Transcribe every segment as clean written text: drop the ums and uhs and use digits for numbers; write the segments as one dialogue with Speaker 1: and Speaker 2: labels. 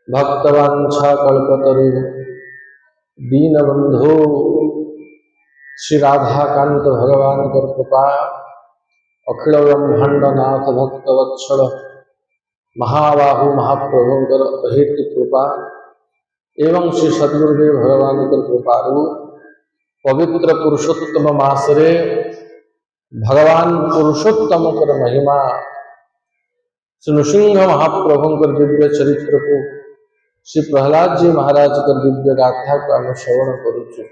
Speaker 1: भक्तवांछाकल्पतरु दीनबंधो श्री राधाकांत भगवान पर कृपा अखिल ब्रह्मांड नाथ भक्तवत्सल महाबाहु महाप्रभुंकर अहेतु कृपा एवं श्री सद्गुरुदेव भगवान पर कृपारू पवित्र पुरुषोत्तम मासरे भगवान पुरुषोत्तम कर महिमा श्री नृसिंह महाप्रभुंकर दिव्य चरित्र को श्री प्रहलाद जी महाराज कर दिव्य गाथा को आम श्रवण करुचु।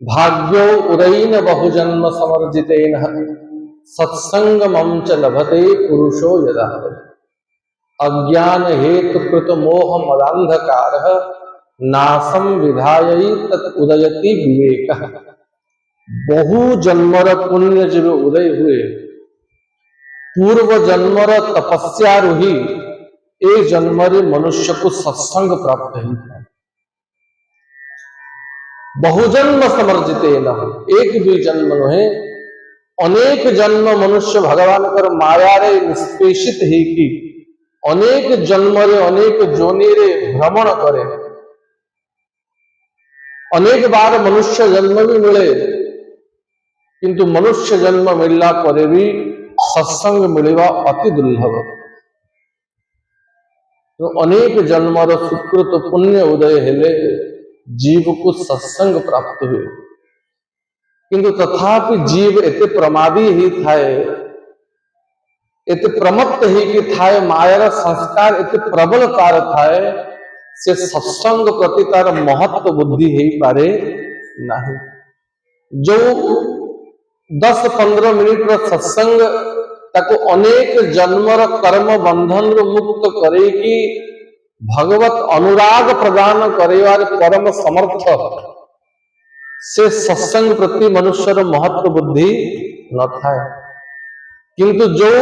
Speaker 1: भाग्यो उदयन बहुजन्म समर्जितेन सत्संगमं च लभते पुरुषो यदा अज्ञान हेतु कृत मोह मदांधकार नासम विधायी तत् उदयति विवेक। बहु जन्मर पुण्य जब उदय हुए पूर्व जन्मर तपस्या रुही ए जन्मरे मनुष्य को सत्संग प्राप्त है। बहुजन्म समर्जितेन एक भी जन्म नुहे अनेक जन्म मनुष्य भगवान कर माया रे निष्पेषित ही की अनेक जन्म रे अनेक जोनि रे भ्रमण करे अनेक बार मनुष्य जन्म भी मिले किंतु मनुष्य जन्म मिलला परे भी सत्संग मिलवा अति दुर्लभ। तो अनेक जन्मर सुकृत पुण्य उदय हेले जीव को सत्संग प्राप्त हुए किंतु तथापि जीव एते प्रमादी ही थाए एते प्रमत्त ही कि थाए मायर संस्कार एते प्रबल तार थाए से सत्संग प्रति तार महत्व बुद्धि ही पारे नहीं। जो 10-15 मिनिट सत्संग ताको अनेक जन्मर कर्म बंधन मुक्त करे कि भगवत अनुराग प्रदान करेवार परम समर्थ से सत्संग प्रति मनुष्यर महत्व बुद्धि न था किंतु जो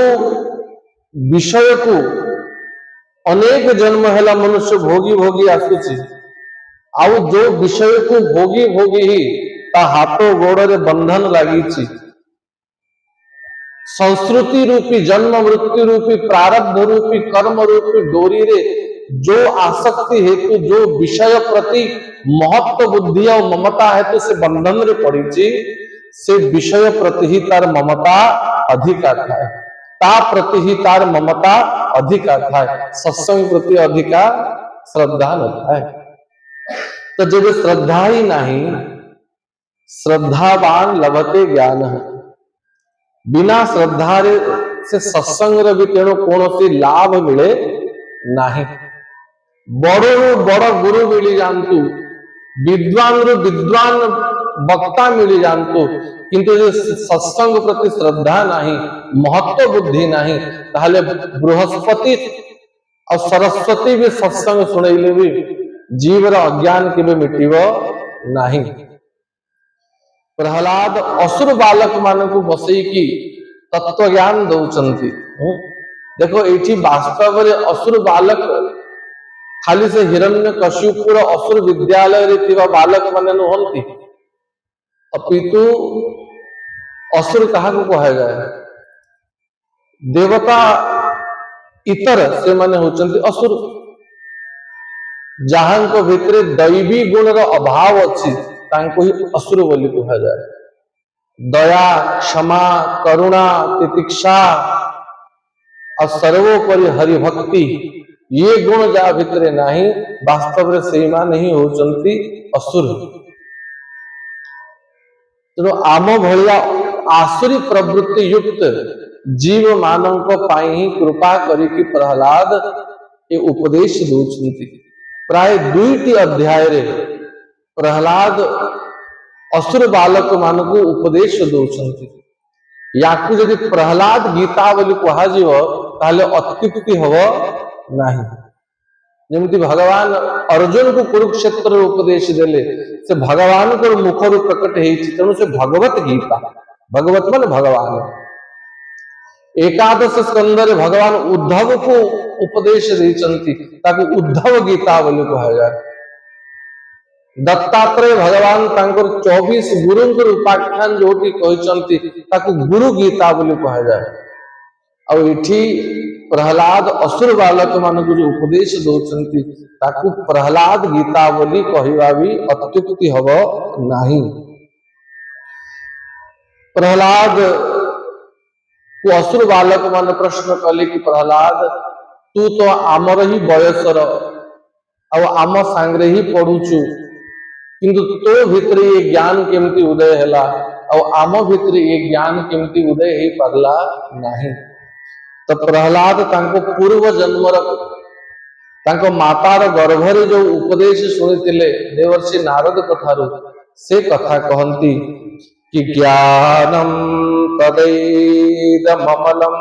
Speaker 1: विषय को अनेक जन्म है मनुष्य भोगी भोगी आसुची आउ जो विषय को भोगी भोगी ही ता हाथों गोड़े बंधन लगी संस्कृति रूपी जन्म मृत्यु रूपी प्रारब्ध रूपी कर्म रूपी डोरी रे जो आसक्ति हेतु जो विषय प्रति महत्व बुद्धि और ममता हेतु से बंधन रे पड़ी से विषय प्रति ही तार ममता अधिका था ता प्रति ही तार ममता अधिका था सत्संग प्रति अधिका श्रद्धा न था। तो जब श्रद्धा ही नहीं श्रद्धावान लभते ज्ञान है बिना श्रद्धा से सत्संग रे भी तेणु कौन सी लाभ मिले नहीं। बड़ो बड़ गुरु मिली जानतु विद्वान रु विद्वान वक्ता मिली जानतु किंतु सत्संग प्रति श्रद्धा नहीं महत्व बुद्धि नहीं ताहले बृहस्पति और सरस्वती भी सत्संग सुनैले भी जीवर अज्ञान के मिटिब नहीं। प्रहलाद असुर बालक मान को बसईकी तत्व ज्ञान दौचंती। देखो ये वास्तव रे असुर बालक खाली से हिरण्य कश्यपुर असुर विद्यालय रे बालक माने नुहंती अपितु असुर कहा को कहा जाए देवता इतर से माने होचंती असुर जहां को भितरे दैवी गुण रो अभाव अछि तांको ही असुर बोली कहा जाए। दया क्षमा करुणा तितिक्षा और सर्वोपरि हरिभक्ति ये गुण जा भितरे नहीं वास्तव रे सीमा नहीं होचंती असुर। तो आम भलिया आसुरी प्रवृत्ति युक्त जीव मानव पाई ही कृपा करी कि प्रहलाद ये उपदेश दौचंती। प्राय 2टी अध्याय रे प्रहलाद असुर बालक मान को उपदेश दौचंती। याकू यदि प्रहलाद गीता बोली कहा जीव ताहले अत्युक्ति हव नहीं। जमती भगवान अर्जुन को कुरुक्षेत्र उपदेश देले से भगवान को मुख रू प्रकट है तेणु से भगवत गीता भगवत मन भगवान एकादश स्कंद रे भगवान उद्धव को उपदेश देचंती ताकि उद्धव गीता बोली कहा जाए। दत्तात्रेय भगवान तांकर 24 गुरुंकर उपाख्यान जोटी कहचंती ताकु गुरु गीता बोली कहा जाए। और इठी प्रहलाद असुर बालक मान को जो उपदेश दौरान ताकू प्रहलाद गीता बोली कहवा भी अत्युक्ति हब नहीं। प्रहलाद को असुर बालक मान प्रश्न कले कि प्रहलाद तू तो आमर ही बयसर आम सांगरे ही पढ़ुचु किंतु तो भितर ये ज्ञान केमती उदय है आम भितर ये ज्ञान केमती उदय हो पारला नहीं। तो प्रहलाद तांको पूर्व जन्मर तांको मातार गर्भरे जो उपदेश शुणिथिले देवर्षि नारद ठारू से कथा कहती कि ज्ञानम तदैदममलम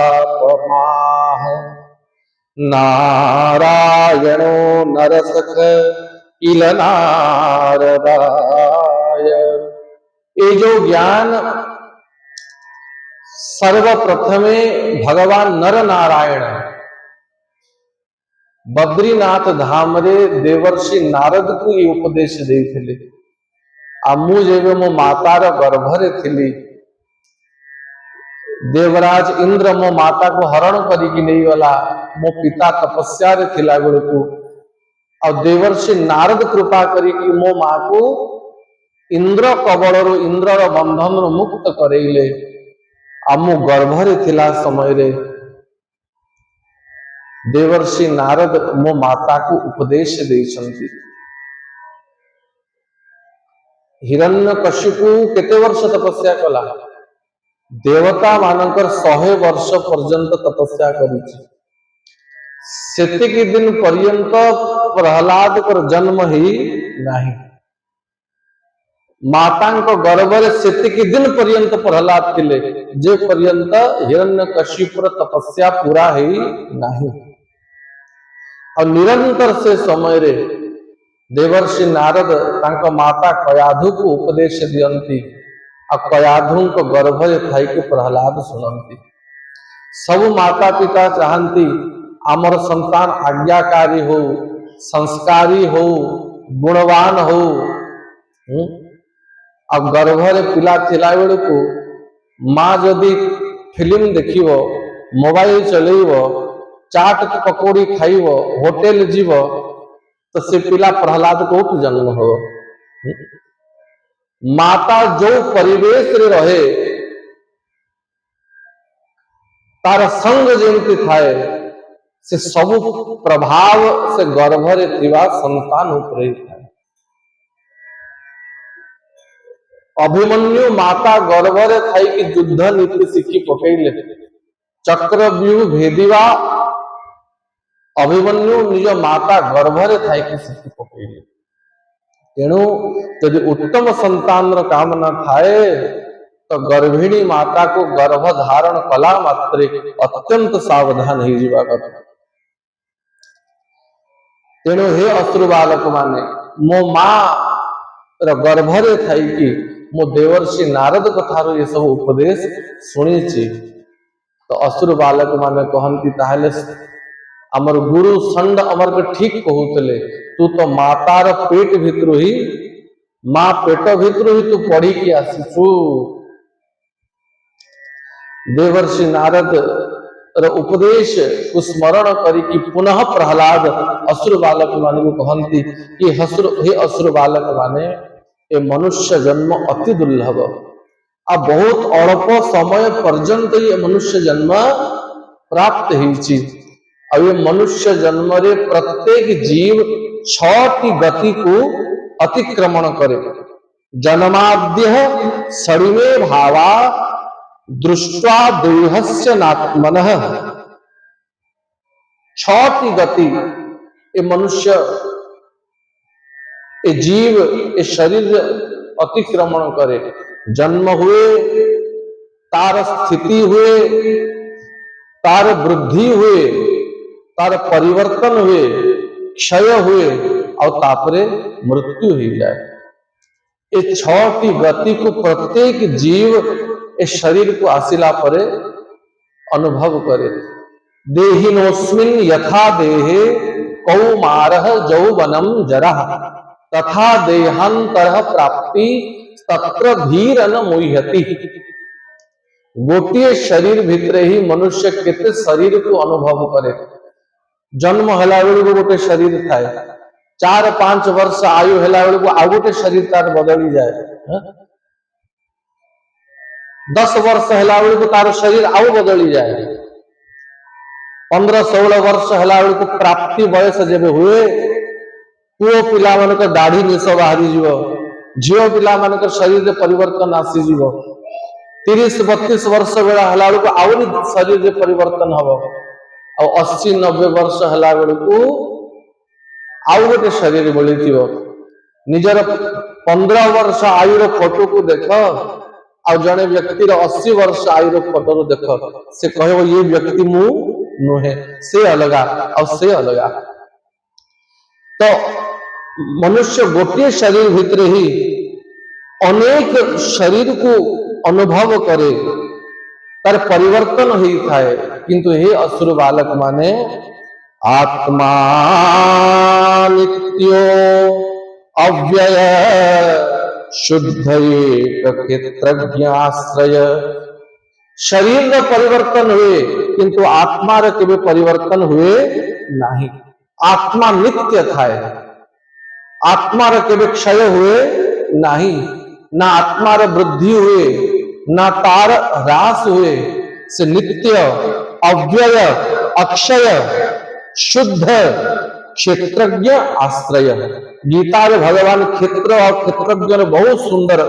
Speaker 1: दुरापमाह नारायणो नरसख इल नारदाय। ये जो ज्ञान सर्वप्रथमे भगवान नर नारायण बद्रीनाथ धाम रे देवर्षि नारद को ये उपदेश देइथिले। आ मु जेबे मो मातार गर्भरे थिली देवराज इंद्र मो माता को हरण करिकी नहीं गला मो पिता तपस्या रे थिला बेलकू और देवर्षि नारद कृपा करिकी मो माँ को इंद्र कबल इंद्र बंधन मुक्त करेले। आमु गर्भरे थिला समय रे देवर्षि नारद मो माता को उपदेश देइछंती। हिरण्यकशिपु केते वर्ष तपस्या कला देवता मानकर 100 वर्ष पर्यंत तपस्या करिछि। सेतिकी दिन पर्यंत प्रहलाद कर जन्म ही नहीं। मातांको गर्भरे सेतिकी दिन पर्यंत प्रहलाद थिले जे पर्यंत हिरण्यकशिपुर तपस्या पूरा ही नहीं। और निरंतर से समय रे देवर्षि नारद तांको माता कयाधु को उपदेश दियंती आ कयाधु को गर्भरे थाई के प्रहलाद सुनंती। सब माता पिता चाहती आमर संतान आज्ञाकारी हो संस्कारी हो गुणवान हो। अब गर्भरे पिला थिला बेलू माँ जदि फिल्म देखिव मोबाइल चलेब चाट पकोड़ी खाइब होटेल जीव तो से पिला प्रहलाद को जन्म हो। माता जो परिवेश रे रहे तार संग जेमती थाए से सब प्रभाव से गर्भरे थिवा संतान उपरे थाए। अभिमन्यु माता गर्भरे थाई कि युद्ध नीति शिखी पकईले चक्रव्यूह भेदिवा अभिमन्यु निज माता गर्भरे थाई कि शिखी पकईले। तेणु यदि उत्तम संतान कामना थाए तो गर्भिणी माता को गर्भ धारण कला मात्रे अत्यंत सावधान हो जावा कथा। तेणु हे असुर बालक माने मो माँ गर्भरे थाई कि मो देवर्षि नारद कथार ये सब उपदेश शुणी। तो असुर बालक माने कहती ताहले अमर गुरु संड अमर के ठीक कहूतले तू तो मातार पेट भितर ही माँ पेट भितर ही तू पढ़ी कि आसीचु। देवर्षि नारद उपदेश को स्मरण करी पुनः प्रहलाद असुर बालक माने को कहती कि हे असुर बालक माने ये मनुष्य जन्म अति दुर्लभ आ बहुत अल्प समय पर्यंत ये मनुष्य जन्म प्राप्त होइछि। और ये मनुष्य जन्म रे प्रत्येक जीव 6टी गति को अतिक्रमण करे। जन्माद्य सरिमे भावा दृष्ट्वा देहस्य नात्मनः। 6टी गति ये मनुष्य ये जीव ये शरीर अतिक्रमण करे। जन्म हुए तार स्थिति हुए तार वृद्धि हुए तार परिवर्तन हुए क्षय हुए और तापरे मृत्यु हो जाए। ये 6टी गति को प्रत्येक जीव ये शरीर को आसिला परे अनुभव करे। देहिनोस्मिन् यथा देहे कौमारः यौवनम जरः तथा देहांतर प्राप्ति तत्र धीर न मुह्यति। गोटे शरीर भितरे ही मनुष्य केते शरीर को अनुभव करे। जन्म हला बेलू गोटे शरीर थाए, 4-5 वर्ष आयु हला बेलू आउ गोटे शरीर तार बदली जाए, 10 वर्ष हला बेलू तार शरीर आउ बदली जाए, 15-16 वर्ष हला बेलू प्राप्ति बयस जेबे हुए पुओ पिला मानक दाढ़ी निश बाहरी जीव, झील पिला मानक शरीर में परिवर्तन आसीजीव, 30-32 वर्ष बेला हला बेलू आउरी शरीर में परिवर्तन हम, 80-90 वर्ष हला बेलू आउ गोटे शरीर मिली निजर 15 वर्ष आयुर फोटो को देख आ जड़े व्यक्तिर 80 वर्ष आयुर फोटो देख से कह ये व्यक्ति मु नुहे, से अलगा और से अलगा। तो मनुष्य गोटे शरीर भितर ही अनेक शरीर को अनुभव करे, तार परिवर्तन ही थाए। किंतु हे असुर बालक माने आत्मा नित्यो अव्यय शुद्ध एक क्षेत्रज्ञाश्रय। शरीर में परिवर्तन हुए किंतु आत्मा रे केबे परिवर्तन हुए नहीं। आत्मा नित्य थाए, आत्मा रे केबे क्षय हुए नहीं, ना आत्मा रे वृद्धि हुए ना तार ह्रास हुए। से नित्य अव्यय अक्षय शुद्ध क्षेत्रज्ञ आश्रय। गीता रे भगवान क्षेत्र और क्षेत्रज्ञ ने बहुत सुंदर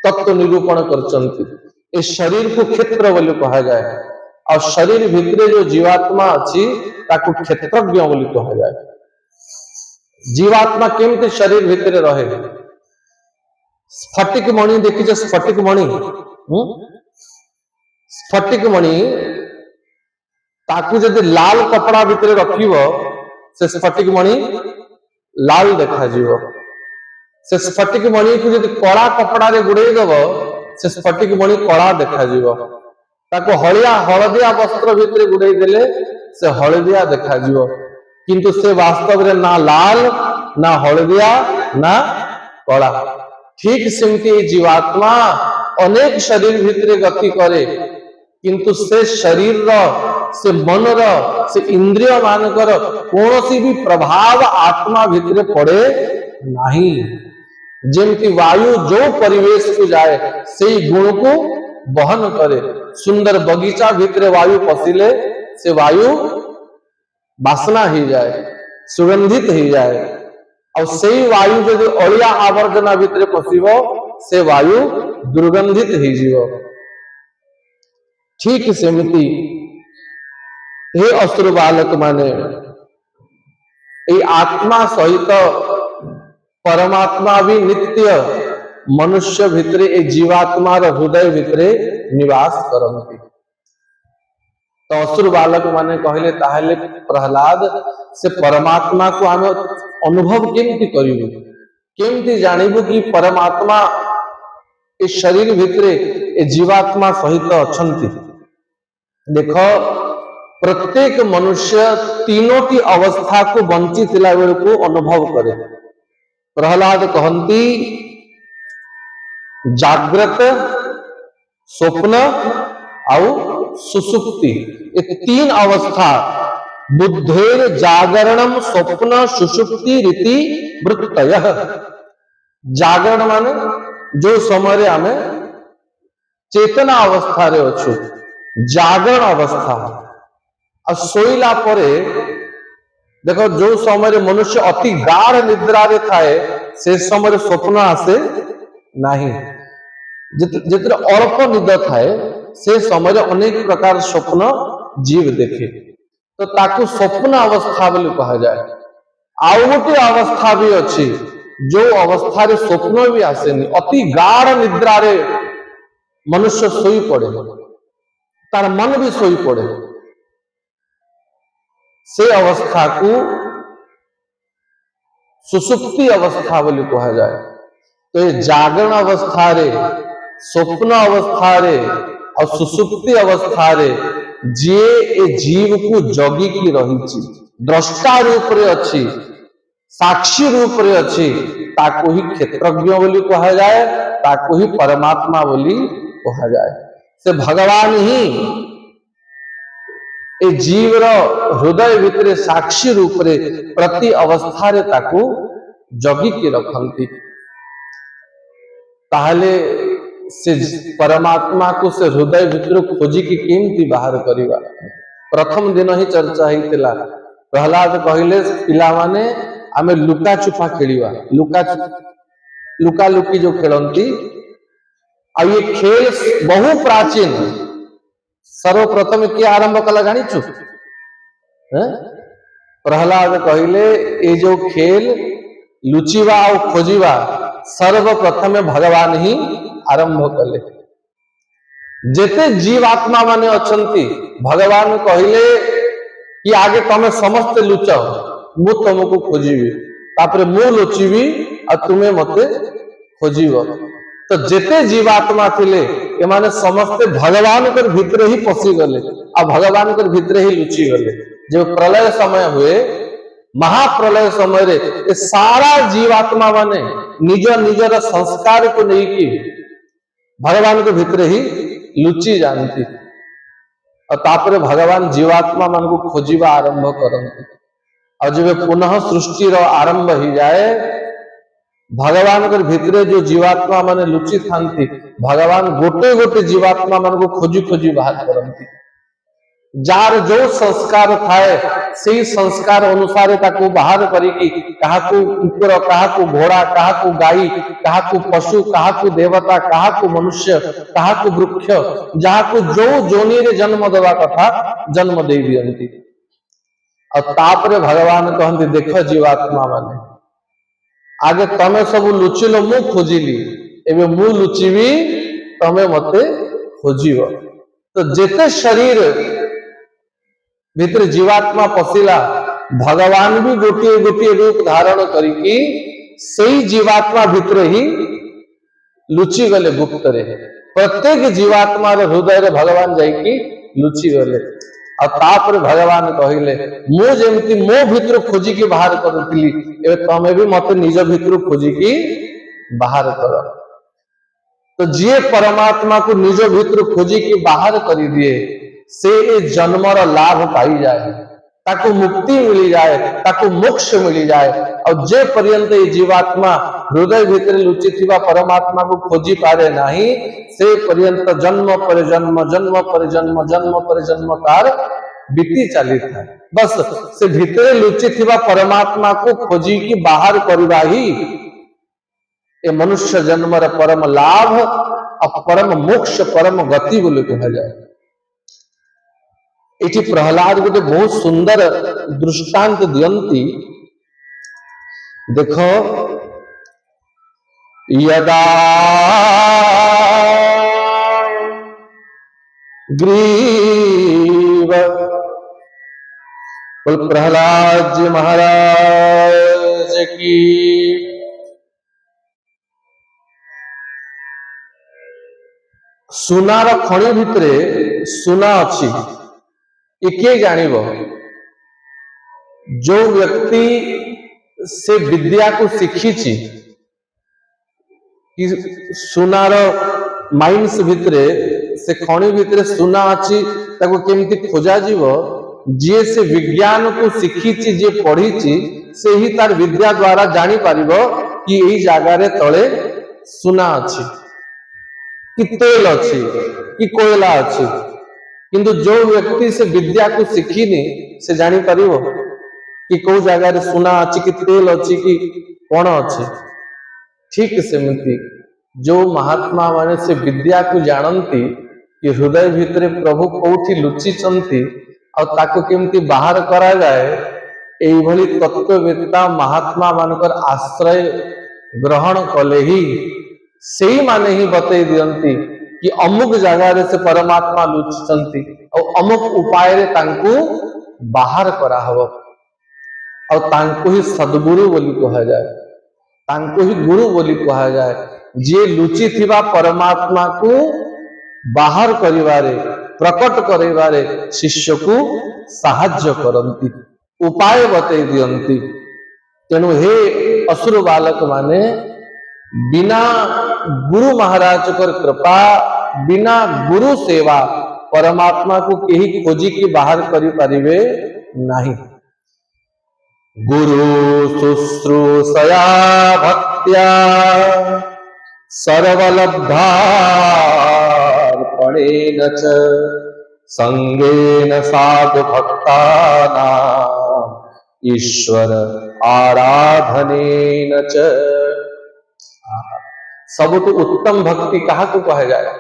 Speaker 1: तत्व निरूपण करचंती। इस शरीर को क्षेत्र बोली कहा जाए और शरीर भितरे जो जीवात्मा अच्छी ताकू क्षेत्रज्ञ बोली कहा जाए। जीवात्मा केमती शरीर भितरे रहे। स्फटिक मणि देखिए, स्फटिक मणि, स्फटिक मणि ताकू जदि लाल कपड़ा भितरे रखिब से स्फटिक मणि लाल देखा जीव। से स्फटिक मणि को जदि कला कपड़ा रे गुड़े दब से स्फटिक मणि कला देखा जीव। ताको हलिया हलदिया वस्त्र भितरे गुड़े देले से हलदिया देखा जीव, किंतु से वास्तव रे ना लाल ना हलदिया ना कला। ठीक सेमती जीवात्मा अनेक शरीर भितरे गति करे किंतु से शरीर से मन से इंद्रिय मानकर कौन भी प्रभाव आत्मा भितरे पड़े नहीं। जेमती वायु जो परिवेश को जाए से गुण को बहन करे। सुंदर बगीचा भितरे वायु पशिले से वायु बासना ही जाए, सुगंधित ही जाए, और से वायु यदि अलिया आवर्जना भितरे पशिब से वायु दुर्गंधित ही जीव। ठीक सेमती हे असुर बालक माने ये आत्मा सहित परमात्मा भी नित्य मनुष्य भितरे ए जीवात्मा हृदय भितरे निवास करती। तो असुर बालक माने कहले ताहले प्रहलाद से परमात्मा को आम अनुभव केमती करिबु, केमती जानिबु कि परमात्मा इस शरीर भितरे ए जीवात्मा सहित अछंती। देखो प्रत्येक मनुष्य तीनोटी अवस्था को वंचित बेल को अनुभव करे। प्रहलाद कहती जाग्रत स्वप्न आउ सुसुप्ति, ये तीन अवस्था बुद्धेर जागरणम स्वप्न सुसुप्ति रीति वृत्तयः। जागरण माने जो समय आमे चेतना अवस्था रे अच्छु, जागरण अवस्था। और सोईला परे देखो जो समय मनुष्य अति गाढ़ निद्रा रे थाए से समय स्वप्न आसे नहीं। जितने अल्प निद थाए से समय अनेक प्रकार स्वप्न जीव देखे, तो ताकू स्वप्न अवस्था बोली कहा जाए। आउ गोटे अवस्था भी अच्छी जो अवस्था रे स्वप्न भी आसेनी, अति गाढ़ निद्रा रे मनुष्य सोई पड़े, तार मन भी सोई पड़े, से अवस्था को सुसुप्ति अवस्था बोली कहा जाए। तो ये जागरण अवस्था रे, स्वप्न अवस्था रे और सुसुप्ति अवस्था रे जे ए जीव को जगी की रही, द्रष्टा रूप रे अच्छी, साक्षी रूप रे अच्छी, ताको ही क्षेत्रज्ञ बोली कहा जाए, ताको ही परमात्मा बोली कहा जाए। से भगवान ही ए जीवर हृदय भितर साक्षी रूप रे प्रति अवस्था रे ताकू जगी के रखती। ताहले से परमात्मा को से हृदय भितर खोजी की केमती बाहर करिवा। प्रथम दिन ही चर्चा होता। प्रहलाद कहले पिला माने आमे लुका छुपा खेलिवा। लुका लुकी जो खेलती आ ये खेल बहु प्राचीन। सर्वप्रथम किए आरंभ कला जानिछु? प्रहलाद कहले ये जो खेल लुचिवा और खोजिवा सर्वप्रथम भगवान ही आरंभ कले। जेते जीवात्मा माने अछंती भगवान कहले कि आगे तमे समस्त लुच मु तुमको खोजिबी तापरे मु लुचिबी आ तुमे मते खोजिबो। तो जेते जीवात्मा थिले एमाने समस्त भगवान के भितर ही पसी गले आ भगवान के भितर ही लुचि गले। जो प्रलय समय हुए महाप्रलय समय रे ए सारा जीवात्मा माने निज निजर संस्कार को लेकी भगवान के भितर ही लुचि जानती और तापरे भगवान जीवात्मा मान को खोजिबा आरंभ करती। और जब पुनः सृष्टि रो आरंभ ही जाए भगवान के भितरे जो जीवात्मा माने लुचि थांती भगवान गोटे गोटे जीवात्मा मान को खोजी खोजी बाहर करती। जार जो संस्कार थाए से संस्कार अनुसार ताकू बाहर करिकी काहाकू कुकुर काहाकू घोड़ा काहाकू गाई काहाकू पशु काहाकू देवता काहाकू मनुष्य काहाकू वृक्ष जहाकू जो जोनी रे जन्म देवा कथा जन्म दे दियंती। और तापरे भगवान कहते देख जीवात्मा माने आगे तमे सब लुचिलो मु खोजिली एबे मु लुचिबी तमे मते खोजिबो। तो जेते शरीर भीतर जीवात्मा पशिला भगवान भी गोटे गोटे रूप धारण करिकी सही जीवात्मा भीतर ही लुचि गले गुप्त रे। प्रत्येक जीवात्मा रे हृदय रे भगवान जाइकी लुचि गले। और तापर भगवान कहले मु जेमती मो भीतर खोजी की बाहर करथिली ए तमे भी मते निज भीतर खोजी की बाहर कर। तो जे परमात्मा को निज भीतर खोजी की बाहर करी दिए से जन्मर लाभ पाई जाए ताकू मुक्ति मिली जाए ताकू मोक्ष मिली जाए। और जे पर्यंत ये जीवात्मा हृदय भीतर लुचि थिबा परमात्मा को खोजी पारे नाही से पर्यंत जन्म पर जन्म जन्म पर जन्म जन्म पर जन्म तार बीती चली था। बस से भीतर लुचि थिबा परमात्मा को खोजी की बाहर करवा ही ये मनुष्य जन्मर परम लाभ और परम मोक्ष परम गति बोले कहा जाए। इति प्रहलाद गोटे बहुत सुंदर दृष्टांत दियंती। देखो यदा ग्रीव बोल प्रहलाद जी महाराज की सुनार खणी भितरे सुना अच्छी ये किए जानिबो? जो व्यक्ति से विद्या को शिखी कि सुनार माइंस भितरे से खणी भितरे सुना अच्छी ताको केमती खोजा जीवो जे से विज्ञान को शिखी जे पढ़ी से ही तार विद्या द्वारा जानी पारिबो कि यही जगार तले सुना अच्छी कि तेल अच्छी कि कोयला अच्छी। किंतु जो व्यक्ति से विद्या को शिखिनी से जानी पारिबो कि को जगार सुना अच्छी कि तेल अच्छी कि कौन अच्छी। ठीक सेमती जो महात्मा माने से विद्या को जानती कि हृदय भितर प्रभु कोठी लुचिचंती और ताको केमती बाहर करा जाए एई भली तत्ववेत्ता महात्मा मानकर आश्रय ग्रहण कले ही सेही माने ही बतई दियंती कि अमुक जगार से परमात्मा लुचिचंती और अमुक उपाय रे तांकू बाहर करा हबो और तांकू ही सद्गुरु बोली कहा जाए तांकू ही गुरु बोली कहा जाए। जे लुचि थिबा परमात्मा को बाहर करिवारे प्रकट करिवारे शिष्य को साहाय्य करंती उपाय बतई दियंती। तेणु हे असुर बालक माने बिना गुरु महाराज कर कृपा बिना गुरु सेवा परमात्मा को कहीं खोजी की बाहर करी परिवे नहीं। गुरु शुश्रूषया भक्त्या सर्वलब्धार्पणेन च संगेन साधु भक्तानां ईश्वर आराधनेन च। सबको उत्तम भक्ति कहा को कहा जाए?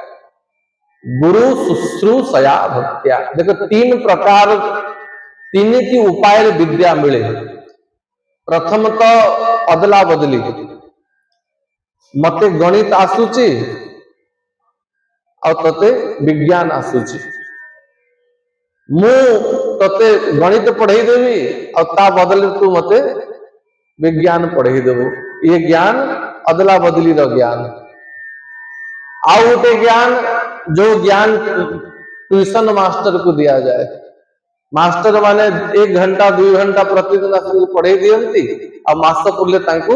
Speaker 1: गुरु शुश्रूषया भक्त्या। देखो तीन प्रकार, तीन की उपाय विद्या मिले। प्रथम तो अदला बदली, मते गणित आसुची और तते विज्ञान आसुची, मु तते गणित पढ़ाई देवी और ता बदले तू मते विज्ञान पढ़ाई देबो। ये ज्ञान अदला बदली रो ज्ञान। आउ गोटे ज्ञान जो ज्ञान ट्यूशन मास्टर को दिया जाए। मास्टर माने 1 घंटा 2 घंटा प्रतिदिन पढ़ाई दियंती और मास पुरले तांको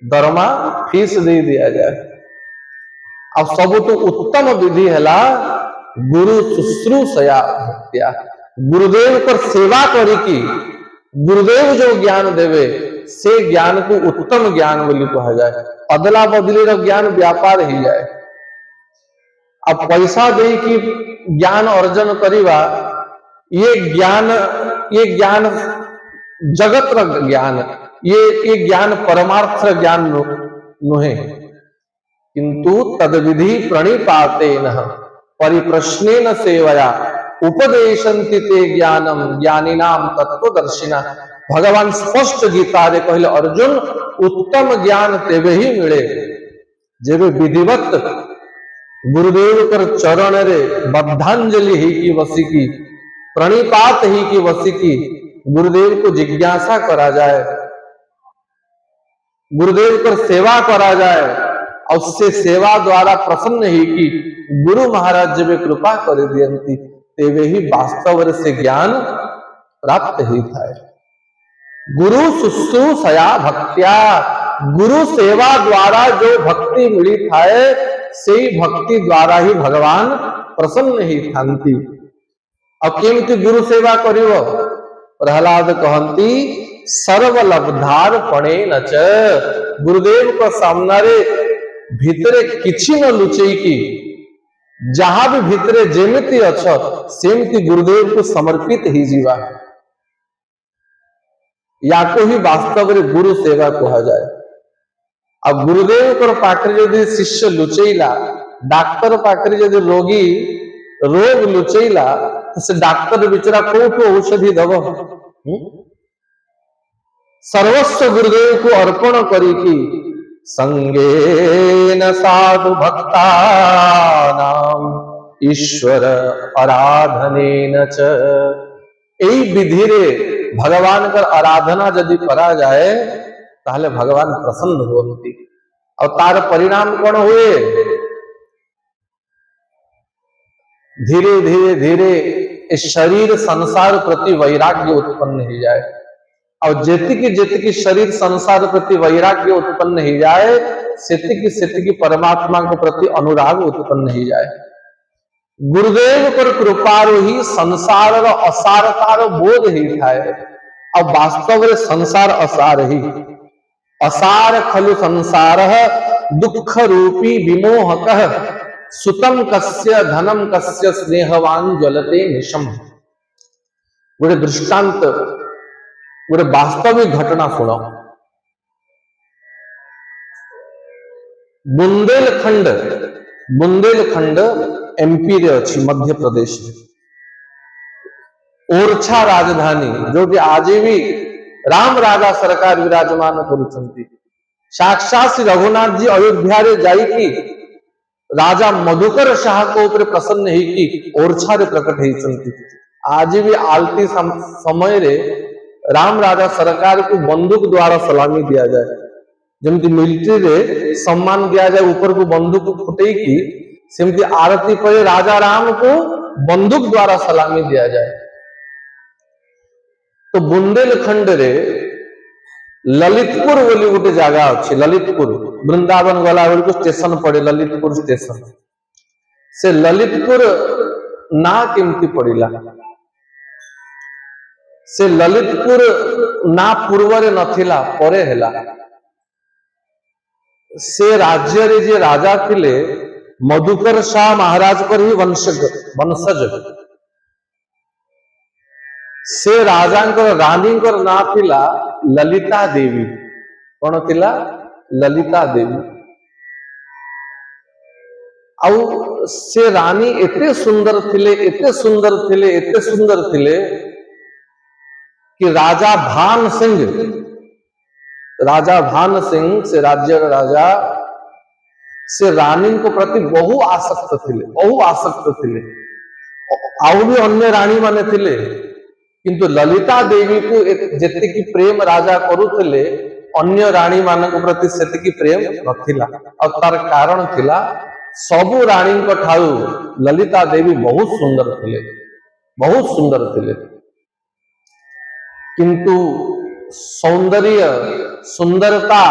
Speaker 1: दरमा फीस दे दिया जाए। अब सब तो उत्तम विधि है गुरु शुश्रूषया भक्त्या। गुरुदेव पर सेवा करी की गुरुदेव जो ज्ञान देवे से ज्ञान को उत्तम ज्ञान बोली कहा जाए। अदला बदली रो ज्ञान व्यापार ही जाए। अब पैसा दे की ज्ञान अर्जन करिवा ये ज्ञान जगत रो ज्ञान, ये ज्ञान परमार्थ ज्ञान नुहे। किंतु तद्विधि प्रणिपातेन परिप्रश्नेन सेवया उपदेशन्ति ते ज्ञानम ज्ञानिनाम तत्वदर्शिना। भगवान स्पष्ट गीता रे कहले अर्जुन उत्तम ज्ञान तेवे ही मिले जेबे विधिवत गुरुदेव कर चरण रे बद्धांजलि ही की वसिकी, प्रणिपात ही की वसिकी गुरुदेव को जिज्ञासा करा जाए, गुरुदेव पर सेवा करा जाए और उससे सेवा द्वारा प्रसन्न ही की गुरु महाराज जब कृपा कर दियंती तेवे ही वास्तव से ज्ञान प्राप्त ही था। गुरु शुश्रूषया भक्त्या, गुरु सेवा द्वारा जो भक्ति मिली थाए से भक्ति द्वारा ही भगवान प्रसन्न ही थांती। अब केमती गुरु सेवा करिवो? प्रहलाद कहंती सर्वलब्धार्पणेन च। गुरुदेव को सामने भितरे किछि न लुचई की, जहां भी भितरे जेमिति अछ सेमती गुरुदेव को समर्पित ही जीवा, या को ही वास्तव रे गुरु सेवा कहा जाए। अब गुरुदेव को पाखरे यदि शिष्य लुचैला, डाक्तर पाखरे यदि रोगी रोग लुचैला तो से डाक्तर बिचरा कोठो औषधि दब? सर्वस्व गुरुदेव को अर्पण करी की संगेन साधु भक्तानां ईश्वर आराधनेन च। यही विधि रे भगवान कर आराधना यदि करा जाए ताहले भगवान प्रसन्न होती। और तार परिणाम कौन हुए? धीरे धीरे धीरे इस शरीर संसार प्रति वैराग्य उत्पन्न ही जाए। और जेतिकी शरीर संसार प्रति वैराग्य उत्पन्न ही जाए सेतिकी परमात्मा के प्रति अनुराग उत्पन्न ही जाए। गुरुदेव पर कृपारो ही संसार असारतार बोध ही थाए। अब वास्तव रे संसार असार ही, असार खलु संसार दुख रूपी विमोहकः सुतम कस्य धनम कस्य स्नेहवान ज्वलते निशम। गोटे दृष्टांत, गोटे वास्तविक घटना सुनो। बुंदेलखंड एमपी रे अच्छी मध्य प्रदेश में ओरछा राजधानी जो कि आज भी राम राजा सरकार विराजमान करुछंती। साक्षात श्री रघुनाथ जी अयोध्या रे जाई की राजा मधुकर शाह को ऊपर प्रसन्न ही की ओरछा रे प्रकट ही चंती। आज भी आलती समय रे राम राजा सरकार को बंदूक द्वारा सलामी दिया जाए। जमती मिलिट्री रे सम्मान दिया जाए ऊपर को बंदूक फुटे की, सेमती आरती पर राजा राम को बंदूक द्वारा सलामी दिया जाए। तो बुंदेलखंड रे ललितपुर बोली गोटे जगह अच्छी। ललितपुर वृंदावन गला बेल को स्टेशन पड़े ललितपुर स्टेशन। से ललितपुर ना केमती पड़िला, से ललितपुर ना पूर्व नथिला परे हेला। से राज्य रे जे राजा थिले मधुकर शाह महाराज पर ही वंशज। से राजा रानी ना थिला ललिता देवी। कौन थिला? ललिता देवी। आउ से रानी एते सुंदर थिले, एते सुंदर थिले, एते सुंदर थिले कि राजा भान सिंह से राज्य राजा से रानी को प्रति बहु आसक्त थिले। आउ भी अन्य रानी माने थिले, किंतु ललिता देवी को जेतिकी प्रेम राजा करुथिले अन्य रानी मान प्रति सेतिकी प्रेम नथिला। और तार कारण थिला सबु रानी को ठाऊ ललिता देवी बहुत सुंदर थिले। किंतु सौंदर्य सुंदरता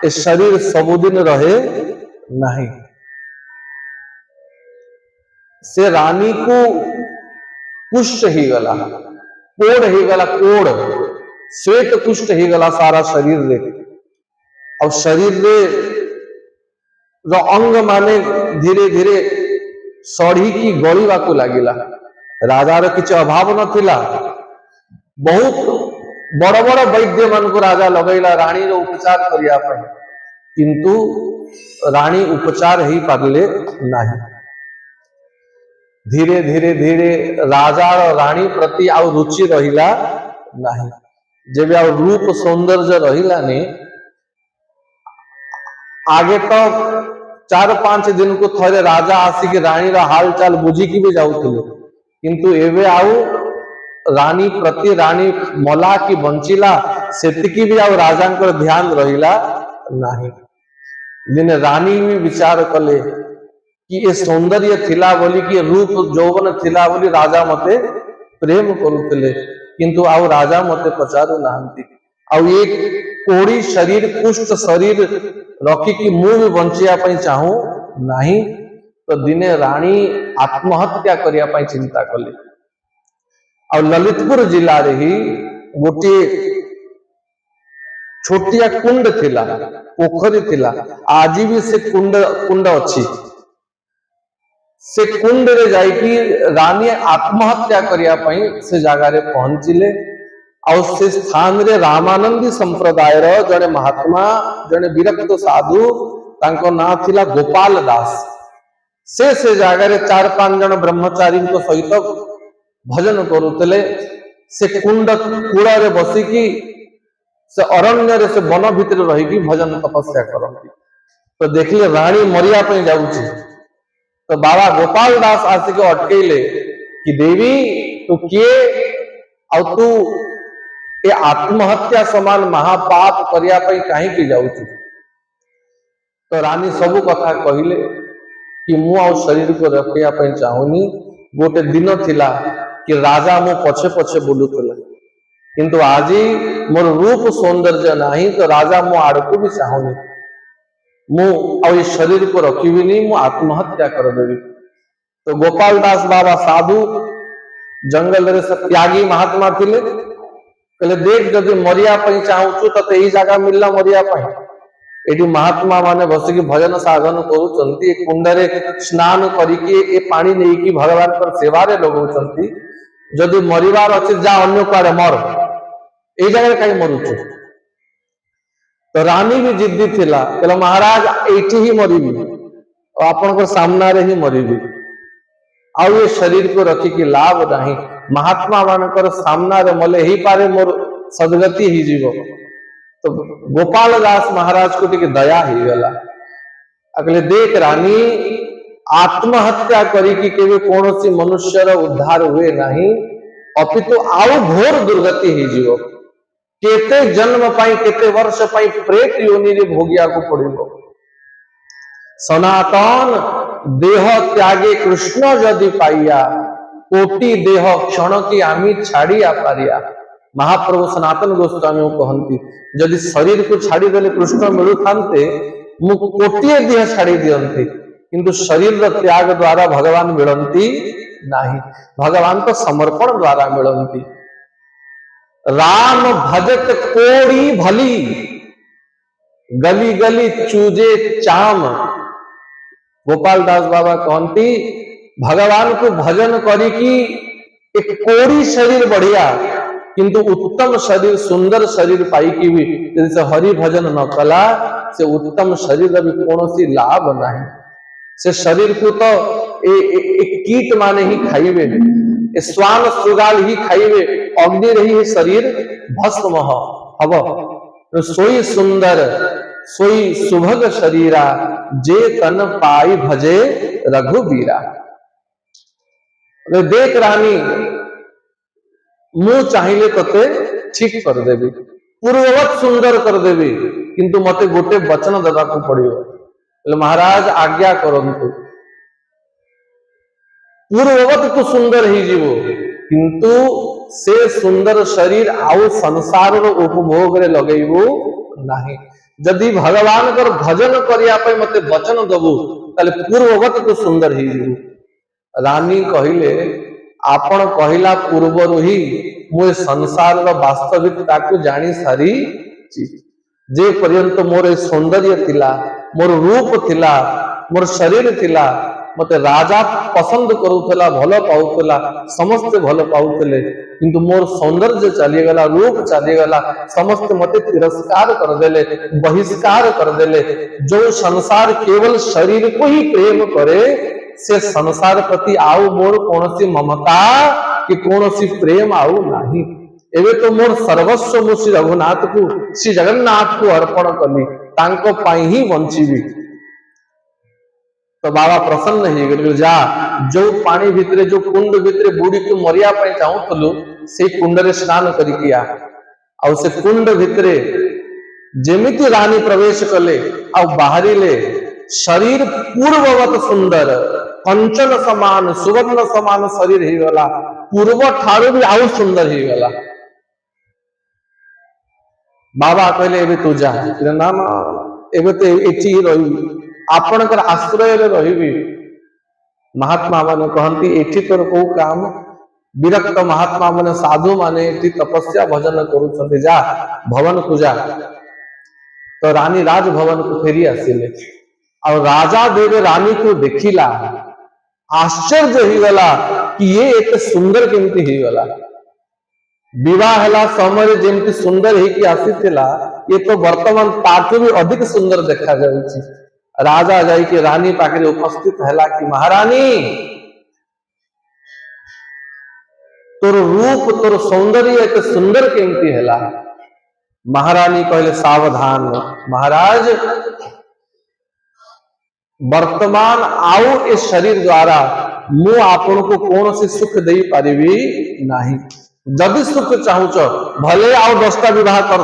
Speaker 1: ए शरीर सबुदिन रहे नहीं। से रानी को कुष्ठ ही गला, कोड़ ही गला, कोड़ श्वेत कुष्ठ ही गला सारा शरीर रे। और शरीर रे जो अंग माने धीरे धीरे सड़ी की गलिवा को लागिला। राजार किछ अभाव नथिला, बहुत बड़ बड़ वैद्य मान को राजा लगैला रानी रो उपचार करिया पई, किंतु रानी उपचार ही पारले नहीं। धीरे धीरे धीरे राजा और रानी प्रति आउ रुचि रहिला नहीं। जब आउ रूप सौंदर्य रहिला ने आगे तो 4-5 दिन को थरे राजा आसिक रानी रा हाल चाल बुझी की भी जाउथिले, किंतु एवे आउ रानी प्रति रानी मला की बंचिला सेतिकी भी आउ राजा को ध्यान रहिला नहीं। दिन रानी भी विचार कले कि ये सौंदर्य थिला बोली कि रूप यौवन थिला बोली राजा मते प्रेम करुथिले, किंतु आउ राजा मते पचारू नाहंती। आउ एक कोड़ी शरीर पुष्ट शरीर रखी कि मु भी बंचिया पई चाहू नहीं। तो दिने रानी आत्महत्या करिया पई चिंता कले। और ललितपुर जिला रे ही गोटे छोटिया कुंड थिला, पोखरी थिला, आज भी से कुंड अच्छी। से कुंड रे जाई कि रानी आत्महत्या करिया पई से जगह रे पहुंचिले। और से स्थान रे रामानंदी संप्रदाय रो जने महात्मा जने विरक्त साधु तांको ना थिला गोपाल दास। से जगह रे 4-5 जन ब्रह्मचारी को सहित भजन करुतले। से कुंड कूड़ा रे बसी की से अरण्य रे से वन भितर रही की भजन तपस्या करती। तो देखिए रानी मरिया पे जाऊची, तो बाबा गोपाल दास आसिक अटकेले कि देवी तू किए और तू ये आत्महत्या समान महापाप करिया पई काहे की जाऊची। तो रानी सबु कथा कहिले कि मु आ शरीर को रखिया पई चाहूनी। गोटे दिन थिला कि राजा मु पछे पछे बुलुतला, किंतु आज मोर रूप सौंदर्य नहीं, तो राजा मु आड़को भी चाहूनी। मु आ ये शरीर को रखिबी नहीं, मु आत्महत्या कर देबी। तो गोपाल दास बाबा साधु जंगल रे सब त्यागी महात्मा थिले। कहले देख जदि मरिया पई चाहूचु तते एई जगह मिलला मरिया पई। एडी महात्मा माने बसिकी भजन साधन करूचंती, कुंड रे स्नान करिकी ए पानी नेई की भगवान पर सेवा रे लगौचंती। जदि मरिबार अछि जा अन्य कारे मर, एई जगह काई मरुचु। तो रानी भी जिद्दी थिला, कहला महाराज एठी ही मरिबी और आपन को सामना रे ही मरिबी। आउ ये शरीर को रखी की लाभ नहीं। महात्मा मानकर सामना रे मले ही पारे मोर सदगति ही जीव। तो गोपाल दास महाराज को टिके दया ही गला। अगले देख रानी आत्महत्या करी कि केवे कौनसी मनुष्यर उद्धार हुए नहीं, अपितु आउ घोर दुर्गति ही जीव। केते जन्म पाई केते वर्ष पाई प्रेत योनि रे भोगिया को पड़िबो। सनातन देह त्यागे कृष्ण जदि पाइया, कोटि देह क्षण की आमी छाड़िया पारिया। महाप्रभु सनातन गोस्वामी कहती जदि शरीर को छाड़ी देले कृष्ण मिलु थांते मु कोटिए देह छाड़ी दियंती, किंतु शरीर त्याग द्वारा भगवान मिलती नहीं, भगवान तो समर्पण द्वारा मिलती। राम भजत कोड़ी भली, गली गली चूजे चाम। गोपाल दास बाबा कहती भगवान को भजन करी कि एक कोड़ी शरीर बढ़िया, किंतु उत्तम शरीर सुंदर शरीर पाई कि भी जैसे हरि भजन न कला से उत्तम शरीर भी कौन सी लाभ नहीं। से शरीर को तो एक कीट माने ही खाइबे, स्वान सुगाल ही खाइबे, अग्नि रही है शरीर भस्म हब। सोई सुंदर सोई सुभग शरीरा, जे तन पाई भजे रघुबीरा। देख रानी मुझ चाहिए तते ठीक कर देवी, पूर्ववत सुंदर कर देवी, किंतु मते गोटे वचन देवा को पड़ो। महाराज आज्ञा करंतु, पूर्ववत तो सुंदर ही जीवो, किंतु से सुंदर शरीर आउ संसार उपभोग रे लगेबू नहीं। जदि भगवान कर भजन करिया पे मते वचन दबू ताले पूर्ववत तो सुंदर ही जीवू। रानी कहिले आपण कहिला पूर्वरु ही मु संसार वास्तविकता को जानी सारी, जे पर्यंत मोर सौंदर्य थिला, मोर रूप थिला, मोर शरीर थिला, मते राजा पसंद करूला, भल पाउला, समस्ते भल पाउले, किंतु मोर सौंदर्य चलीगला, रूप चलीगला, समस्त मते तिरस्कार करदेले, बहिष्कार करदेले। जो संसार केवल शरीर को ही प्रेम करे, से संसार प्रति आउ मोर कौन सी ममता कि कौन सी प्रेम आउ नहीं। एवे तो मोर सर्वस्व मु श्री रघुनाथ को, श्री जगन्नाथ को अर्पण कली, तांको पाई ही बंचीबी। तो बाबा प्रसन्न ही गले, जा जो पानी भितरे, जो कुंड भितरे बुड़ी को मरिया पाई चाहूलु, से कुंड रे स्नान करिकी आ। और से कुंड भितरे जेमिति रानी प्रवेश कले आ बाहरिले, शरीर पूर्ववत सुंदर, कंचन समान सुवर्ण समान शरीर ही गला, पूर्व ठारू भी आउ सुंदर ही गला। बाबा कहले एबे तू जा, ना ना एबे तो एठी ही रही, आपणकर आश्रय रे रहिबी। महात्मा माने कहंती एठी तोर को काम, विरक्त महात्मा माने साधु माने एठी तपस्या भजन करूछंती, जा भवन को जा। तो रानी राज भवन को फेरी आसिले, और राजा देव रानी को देखिला, आश्चर्य ही गला कि ये एक सुंदर केमती ही गला। विवाह हला समय जेमती सुंदर ही कि आसीथिला, ये तो वर्तमान ताकू भी अधिक सुंदर देखा जाउछि। राजा जाई के रानी पाखरे उपस्थित हला कि महारानी तोर रूप तोर सौंदर्य एक सुंदर केमती हला। महारानी कहले सावधान महाराज, वर्तमान आउ ए शरीर द्वारा मु आपण को कौन सी सुख दे पारिबी नहीं। जदि सुख चाहूच भले आउ 10टा विवाह कर,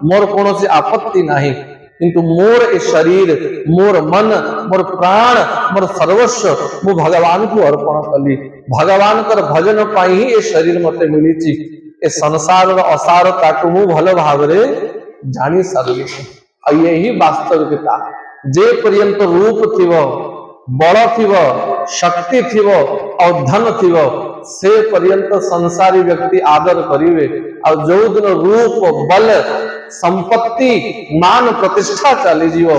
Speaker 1: मोर कौन सी आपत्ति नहीं, किंतु मोर ए शरीर, मोर मन, मोर प्राण, मोर सर्वस्व मु भगवान को अर्पण कली। भगवान कर भजन पाई ही ए शरीर मते मिली। ए संसार असारता को मु भल भाव रे जानी सारी। यही वास्तविकता, जे पर्यंत रूप थिव, बल थिव, शक्ति थिव और धन थिव, से पर्यंत संसारी व्यक्ति आदर करिवे। और जो दिन रूप बल संपत्ति मान प्रतिष्ठा चली जीव,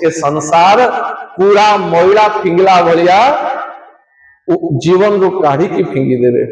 Speaker 1: ए संसार पूरा मैला फिंगला भलिया जीवन रू काढ़ी की फिंगी देवे।